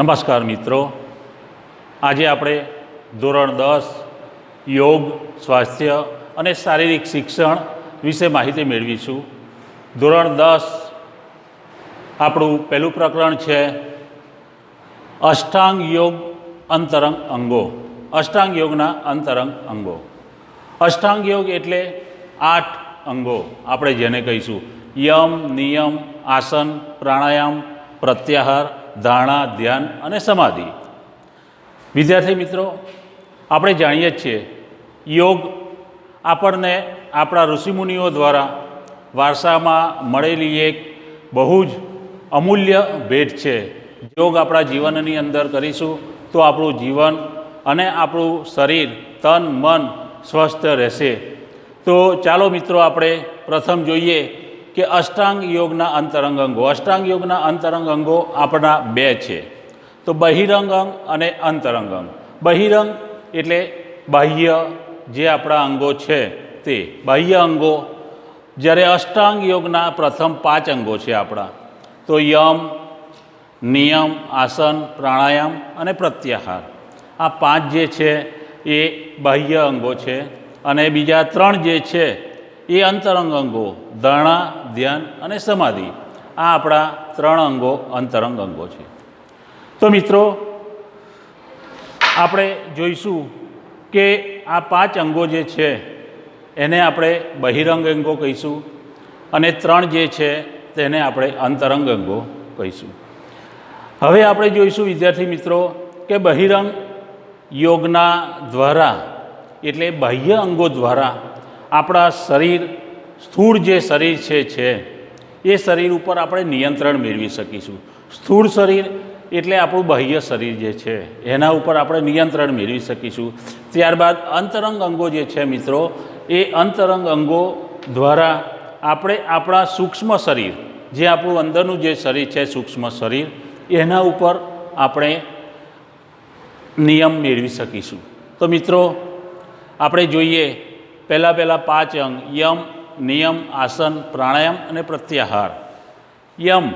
નમસ્કાર મિત્રો, આજે આપણે ધોરણ 10 યોગ, સ્વાસ્થ્ય અને શારીરિક શિક્ષણ વિશે માહિતી મેળવીશું। ધોરણ 10 આપણું પહેલું પ્રકરણ છે અષ્ટાંગ યોગ અંતરંગ અંગો। અષ્ટાંગ યોગના અંતરંગ અંગો। અષ્ટાંગ યોગ એટલે 8 અંગો આપણે જેને કહીશું યમ, નિયમ, આસન, પ્રાણાયામ, પ્રત્યાહાર, ધારણા, ધ્યાન અને સમાધિ। વિદ્યાર્થી મિત્રો, આપણે જાણીએ છીએ યોગ આપણને આપણા ઋષિમુનિઓ દ્વારા વારસામાં મળેલી એક બહુ જ અમૂલ્ય ભેટ છે। યોગ આપણા જીવનની અંદર કરીશું તો આપણું જીવન અને આપણું શરીર, તન, મન સ્વસ્થ રહેશે। તો ચાલો મિત્રો, આપણે પ્રથમ જોઈએ કે અષ્ટાંગ યોગના અંતરંગ અંગો। અષ્ટાંગ યોગના અંતરંગ અંગો આપણા બે છે, તો બહિરંગ અંગ અને અંતરંગ અંગ। બહિરંગ એટલે બાહ્ય જે આપણા અંગો છે તે બાહ્ય અંગો, જ્યારે અષ્ટાંગ યોગના પ્રથમ 5 અંગો છે આપણા, તો યમ, નિયમ, આસન, પ્રાણાયામ અને પ્રત્યાહાર। આ 5 જે છે એ બાહ્ય અંગો છે અને બીજા 3 જે છે એ અંતરંગ અંગો, ધારણા, ધ્યાન અને સમાધિ। આ આપણા 3 અંગો અંતરંગ અંગો છે। તો મિત્રો, આપણે જોઈશું કે આ 5 અંગો જે છે એને આપણે બહિરંગ અંગો કહીશું અને 3 જે છે તેને આપણે અંતરંગ અંગો કહીશું। હવે આપણે જોઈશું વિદ્યાર્થી મિત્રો કે બહિરંગ યોગના દ્વારા એટલે બાહ્ય અંગો દ્વારા આપણા શરીર, સ્થૂળ જે શરીર છે એ શરીર ઉપર આપણે નિયંત્રણ મેળવી શકીશું। સ્થૂળ શરીર એટલે આપણું બાહ્ય શરીર જે છે એના ઉપર આપણે નિયંત્રણ મેળવી શકીશું। ત્યારબાદ અંતરંગ અંગો જે છે મિત્રો, એ અંતરંગ અંગો દ્વારા આપણે આપણા સૂક્ષ્મ શરીર, જે આપણું અંદરનું જે શરીર છે સૂક્ષ્મ શરીર, એના ઉપર આપણે નિયમ મેળવી શકીશું। તો મિત્રો, આપણે જોઈએ પહેલાં 5 અંગ યમ, નિયમ, આસન, પ્રાણાયામ અને પ્રત્યાહાર। યમ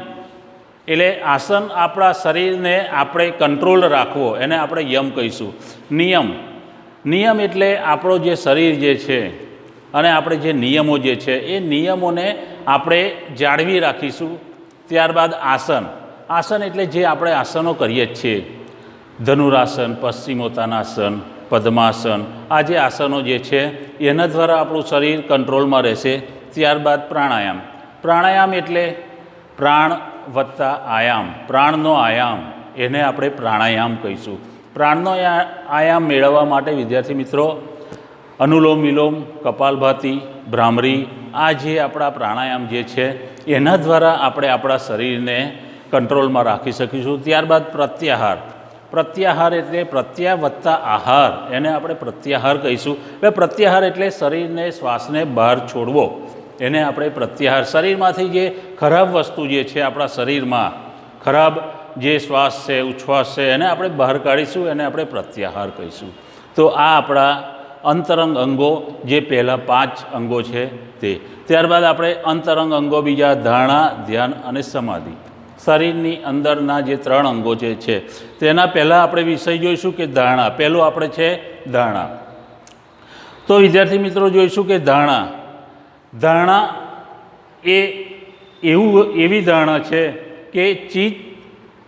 એટલે આસન, આપણા શરીરને આપણે કંટ્રોલ રાખવો, એને આપણે યમ કહીશું। નિયમ એટલે આપણો જે શરીર જે છે અને આપણે જે નિયમો જે છે એ નિયમોને આપણે જાળવી રાખીશું। ત્યારબાદ આસન એટલે જે આપણે આસનો કરીએ જ છીએ, ધનુરાસન, પશ્ચિમોત્તાનાસન, પદ્માસન, આ જે આસનો જે છે એના દ્વારા આપણું શરીર કંટ્રોલમાં રહેશે। ત્યારબાદ પ્રાણાયામ એટલે પ્રાણ વત્તા આયામ, પ્રાણનો આયામ, એને આપણે પ્રાણાયામ કહીશું। પ્રાણનો આયામ મેળવવા માટે વિદ્યાર્થી મિત્રો અનુલોમ વિલોમ, કપાલભાતિ, ભ્રામરી, આ જે આપણા પ્રાણાયામ જે છે એના દ્વારા આપણે આપણા શરીરને કંટ્રોલમાં રાખી શકીશું। ત્યારબાદ પ્રત્યાહાર એટલે પ્રત્યા વત્તા આહાર, એને આપણે પ્રત્યાહાર કહીશું। એટલે પ્રત્યાહાર એટલે શરીરને, શ્વાસને બહાર છોડવો, એને આપણે પ્રત્યાહાર। શરીરમાંથી જે ખરાબ વસ્તુ જે છે આપણા શરીરમાં, ખરાબ જે શ્વાસ છે, ઉચ્છ્વાસ છે, એને આપણે બહાર કાઢીશું, એને આપણે પ્રત્યાહાર કહીશું। તો આ આપણા અંતરંગ અંગો જે પહેલાં 5 અંગો છે તે। ત્યારબાદ આપણે અંતરંગ અંગો બીજા ધારણા, ધ્યાન અને સમાધિ। શરીરની અંદરના જે 3 અંગો જે છે તેના પહેલાં આપણે વિષય જોઈશું કે ધારણા। પહેલું આપણે છે ધારણા। તો વિદ્યાર્થી મિત્રો જોઈશું કે ધારણા એ એવી ધારણા છે કે ચિત્ત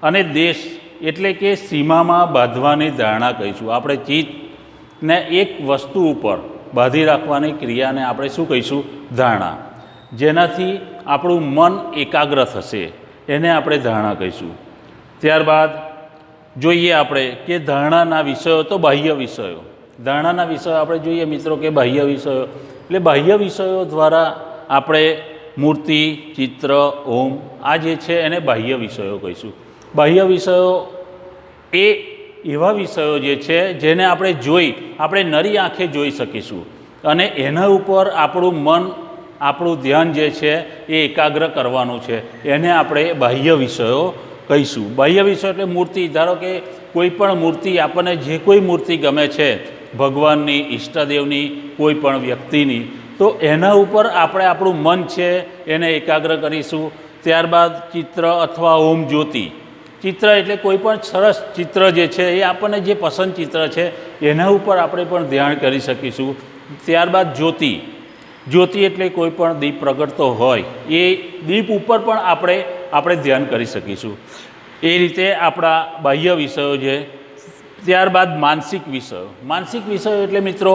અને દેશ એટલે કે સીમામાં બાંધવાની ધારણા કહીશું। આપણે ચિત્તને એક વસ્તુ ઉપર બાંધી રાખવાની ક્રિયાને આપણે શું કહીશું? ધારણા। જેનાથી આપણું મન એકાગ્ર થશે, એને આપણે ધારણા કહીશું। ત્યારબાદ જોઈએ આપણે કે ધારણાના વિષયો, તો બાહ્ય વિષયો। ધારણાના વિષયો આપણે જોઈએ મિત્રો કે બાહ્ય વિષયો એટલે બાહ્ય વિષયો દ્વારા આપણે મૂર્તિ, ચિત્ર, ઓમ, આ જે છે એને બાહ્ય વિષયો કહીશું। બાહ્ય વિષયો એ એવા વિષયો જે છે જેને આપણે નરી આંખે જોઈ શકીશું અને એના ઉપર આપણું મન, આપણું ધ્યાન જે છે એ એકાગ્ર કરવાનું છે, એને આપણે બાહ્ય વિષયો કહીશું। બાહ્ય વિષયો એટલે મૂર્તિ, ધારો કે કોઈ પણ મૂર્તિ, આપણને જે કોઈ મૂર્તિ ગમે છે, ભગવાનની, ઈષ્ટદેવની, કોઈ પણ વ્યક્તિની, તો એના ઉપર આપણે આપણું મન છે એને એકાગ્ર કરીશું। ત્યારબાદ ચિત્ર અથવા ઓમ જ્યોતિ, ચિત્ર એટલે કોઈ પણ સરસ ચિત્ર જે છે એ આપણને જે પસંદ ચિત્ર છે એના ઉપર આપણે પણ ધ્યાન કરી શકીશું. ત્યારબાદ જ્યોતિ. જ્યોતિ એટલે કોઈ પણ દીપ પ્રગટતો હોય એ દીપ ઉપર પણ આપણે ધ્યાન કરી શકીશું. એ રીતે આપણા બાહ્ય વિષયો છે. ત્યારબાદ માનસિક વિષયો. માનસિક વિષયો એટલે મિત્રો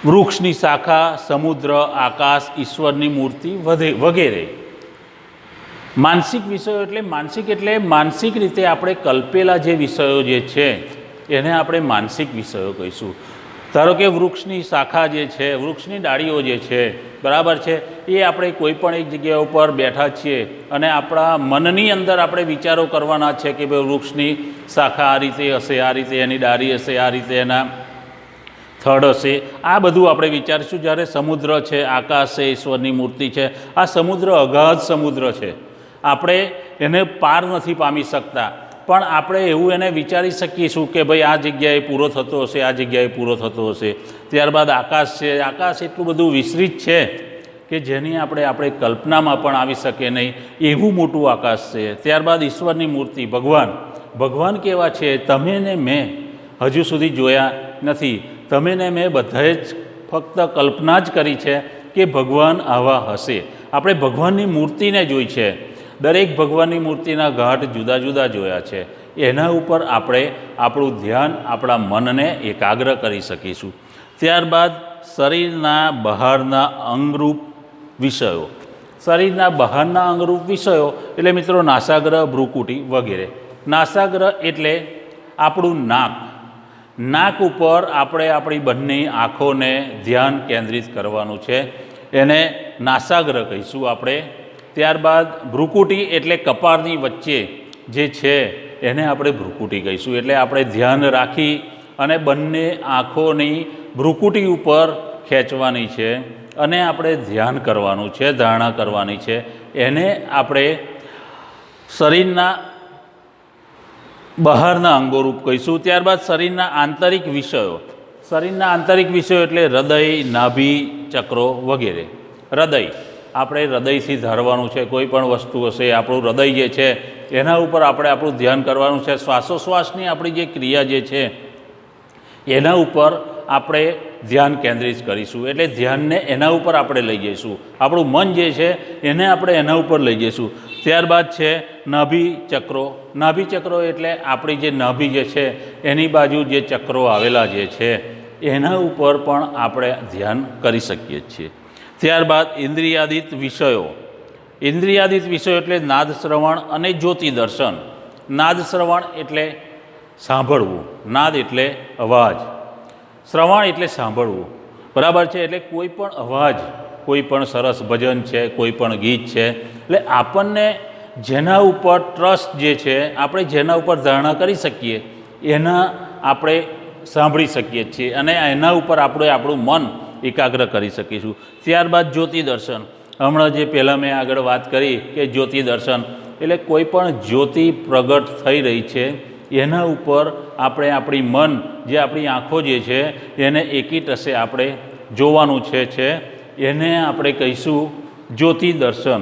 વૃક્ષની શાખા, સમુદ્ર, આકાશ, ઈશ્વરની મૂર્તિ વગેરે. માનસિક વિષયો એટલે માનસિક રીતે આપણે કલ્પેલા જે વિષયો જે છે એને આપણે માનસિક વિષયો કહીશું. ધારો કે વૃક્ષની શાખા જે છે, વૃક્ષની ડાળીઓ જે છે, બરાબર છે, એ આપણે કોઈ પણ એક જગ્યા ઉપર બેઠા છીએ અને આપણા મનની અંદર આપણે વિચારો કરવાના છે કે ભાઈ વૃક્ષની શાખા આ રીતે હશે, આ રીતે એની ડાળી હશે, આ રીતે એના થડ હશે. આ બધું આપણે વિચારીશું. જ્યારે સમુદ્ર છે, આકાશ છે, ઈશ્વરની મૂર્તિ છે, આ સમુદ્ર અગાધ સમુદ્ર છે, આપણે એને પાર નથી પામી શકતા, પણ આપણે એવું એને વિચારી શકીશું કે ભાઈ આ જગ્યાએ પૂરો થતો હશે, આ જગ્યાએ પૂરો થતો હશે. ત્યારબાદ આકાશ છે. આકાશ એટલું બધું વિસ્તૃત છે કે જેની આપણે કલ્પનામાં પણ આવી શકે નહીં એવું મોટું આકાશ છે. ત્યારબાદ ઈશ્વરની મૂર્તિ, ભગવાન કેવા છે તમે ને મેં હજુ સુધી જોયા નથી. તમે ને મેં બધાએ જ ફક્ત કલ્પના જ કરી છે કે ભગવાન આવા હશે. આપણે ભગવાનની મૂર્તિને જોઈ છે, દરેક ભગવાનની મૂર્તિના ઘાટ જુદા જુદા જોયા છે. એના ઉપર આપણે આપણું ધ્યાન, આપણા મનને એકાગ્ર કરી શકીશું. ત્યારબાદ શરીરના બહારના અંગરૂપ વિષયો. શરીરના બહારના અંગરૂપ વિષયો એટલે મિત્રો નાસાગ્ર, ભ્રુકુટી વગેરે. નાસાગ્ર એટલે આપણું નાક. નાક ઉપર આપણે આપણી બંને આંખોને ધ્યાન કેન્દ્રિત કરવાનું છે, એને નાસાગ્ર કહીશું આપણે. ત્યારબાદ ભ્રુકુટી એટલે કપાળની વચ્ચે જે છે એને આપણે ભ્રુકુટી કહીશું. એટલે આપણે ધ્યાન રાખી અને બંને આંખોની ભ્રુકુટી ઉપર ખેંચવાની છે અને આપણે ધ્યાન કરવાનું છે, ધારણા કરવાની છે. એને આપણે શરીરના બહારના અંગોરૂપ કહીશું. ત્યારબાદ શરીરના આંતરિક વિષયો. શરીરના આંતરિક વિષયો એટલે હૃદય, નાભી, ચક્રો વગેરે. હૃદય આપણે હૃદયથી ધારવાનું છે. કોઈ પણ વસ્તુ હશે, આપણું હૃદય જે છે એના ઉપર આપણે આપણું ધ્યાન કરવાનું છે. શ્વાસોશ્વાસની આપણી જે ક્રિયા જે છે એના ઉપર આપણે ધ્યાન કેન્દ્રિત કરીશું. એટલે ધ્યાનને એના ઉપર આપણે લઈ જઈશું. આપણું મન જે છે એને આપણે એના ઉપર લઈ જઈશું. ત્યારબાદ છે નાભી ચક્રો. નાભી ચક્રો એટલે આપણી જે નાભી જે છે એની બાજુ જે ચક્રો આવેલા જે છે એના ઉપર પણ આપણે ધ્યાન કરી શકીએ છીએ. ત્યારબાદ ઇન્દ્રિયાદિત વિષયો. ઇન્દ્રિયાદિત વિષયો એટલે નાદ શ્રવણ અને જ્યોતિ દર્શન. નાદ શ્રવણ એટલે સાંભળવું, નાદ એટલે અવાજ, શ્રવણ એટલે સાંભળવું, બરાબર છે. એટલે કોઈ પણ અવાજ, કોઈ પણ સરસ ભજન છે, કોઈ પણ ગીત છે, એટલે આપણને જેના ઉપર ટ્રસ્ટ જે છે, આપણે જેના ઉપર ધારણા કરી શકીએ એના આપણે સાંભળી શકીએ છીએ અને એના ઉપર આપણે આપણું મન એકાગ્ર કરી શકીશું. ત્યારબાદ જ્યોતિ દર્શન. હમણાં જે પહેલાં મેં આગળ વાત કરી કે જ્યોતિ દર્શન એટલે કોઈ પણ જ્યોતિ પ્રગટ થઈ રહી છે એના ઉપર આપણે આપણી મન, જે આપણી આંખો જે છે એને એકી ટસે આપણે જોવાનું છે એને આપણે કહીશું જ્યોતિ દર્શન.